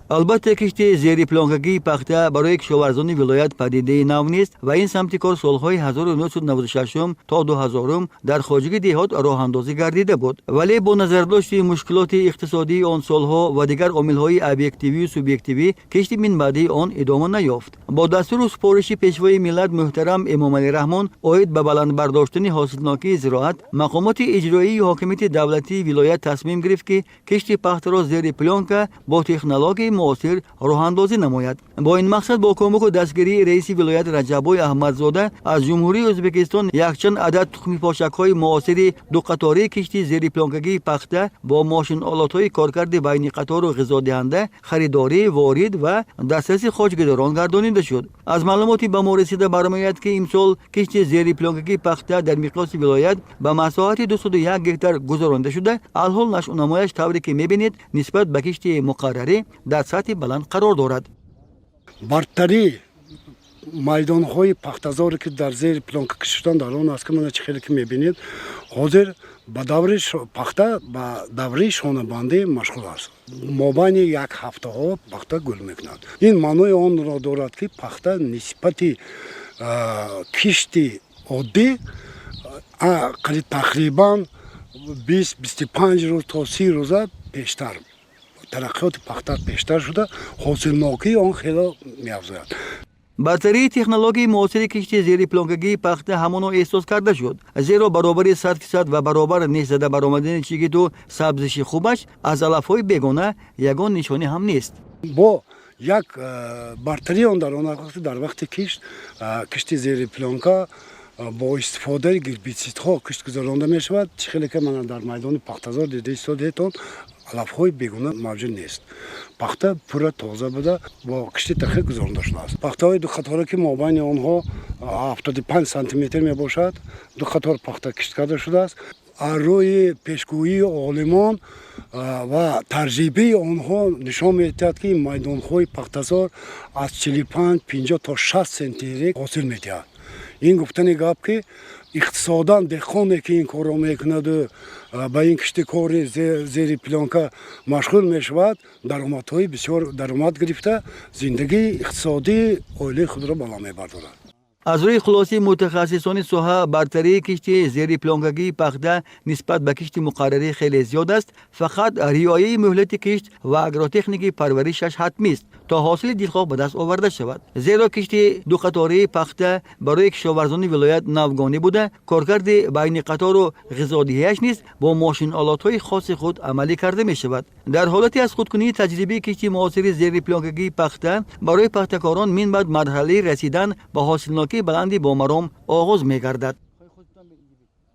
البته کشتی زیر پلانکگی پخته برای کشاورزان ولایت پدیده نو نیست و این سمت کار سالهای 1996 تا 2000 در خواجگی دهات راه اندازی گردیده بود، ولی با نظر داشت مشکلات اقتصادی آن سالها و دیگر عامل‌های ابجکتیوی و سوبژکتیوی کشتی من بعدی آن ادامه نیافت. با دستور و سپارش پیشوای ملت محترم امام علی رحمان اوید به بلند برداشتن حاصلناکی زراعت، مقامات اجرایی و حاکمیت دولتی ولایت تصمیم گرفت که کشتی پخته را زیر پلانک با تکنولوژی معاصر راه اندازی نماید. با این مقصد با کمک و دستگیری رئیس ولایت رجبای احمدزاده از جمهوری ازبکستان یکچند عدد تخم پاشک‌های معاصر دو قطاره کشتی زیر پلانکگی پخته با ماشین آلات‌های کارکرد بین قطار و غذا دهنده خریداری، وارد و دسترسی خواجگیداران گردانیده شد. از معلوماتی به ما رسیده برمی‌آید که امسال کشتی زیر پلانکگی پخته در مقیاس ولایت به مساحت 201 هکتار گذرانده شده. الحال نشونمایش طوری که می‌بینید نسبت به کشتی مقرری در سطح بلند قرار دارد. برتری майдонҳои пахтазоре ки дар зери плонка кашидан дар он аст ки мана чӣ хеле ки мебинед ҳозир ба даври пахта ба давраи шонабандӣ машғул аст. мобайни як ҳафтаҳо пахта гул мекунад. ин маънои онро дорад ки пахта нисбати кишти оддӣ тақрибан 20-25 рӯз то 30 рӯза пештар тараққиёти пахта пештар шуда ҳосилнокии он хеле меафзояд. برتری تکنولوژی معاصر کشتی زیر پلانکگی پخته همانو احساس کرده شد، زیرا برابری 100% و برابر نیست برآمدن چیگی تو سبزش خوبش از علف‌های بیگانه یگان نشانی هم نیست. با یک برتری آن در وقت کشتی زیر پلانکا با استفاده گربیسیدها کشت گذرانده می شود. چه خیلی که من در میدان پختازار دیده ایستاده‌تان علف‌های بیگانه موجود نیست. پخته پورا تازه بوده با کشتی تخریب گذرانده شده است. پخته‌های دو قطاره که مابین آنها 75 سانتی متر می باشد، دو قطار پخته کشت کرده شده است. روی پیشگویی عالمان و ترجیبی آنها نشان می‌دهد که میدان‌های پختازار از 45-50 تا 60 سانتی حاصل می‌دهد. این گفتن گپ که اقتصاداً دهقانی که این کارو میکند و با این کشتی کاری زیر پلانکا مشغول میشود درآمدهای بسیار درآمد گرفته زندگی اقتصادی عائله خود را بالا میبردارد. از روی خلاصی متخصصان ساحه برتری کشتی زیر پلانکگی پخته نسبت به کشتی مقرری خیلی زیاد است. فقط رعایت مهلت کشت و اگروتکنیک پرورشش حتمی است تا حاصل دلخواه به دست آورده شود. زیرا کشتی دو قطاره پخته برای کشاورزان ولایت نوگانی بوده، کارکرد بین قطار و غذادهیش نیست با ماشین آلات‌های خاص خود عملی کرده می شود. در حالتی از خودکنی تجربی کشتی معاصر زیر پلانکگی پخته برای پخته‌کاران من بعد مرحله رسیدن به حاصلناکی بلندی با مرام آغاز می گردد.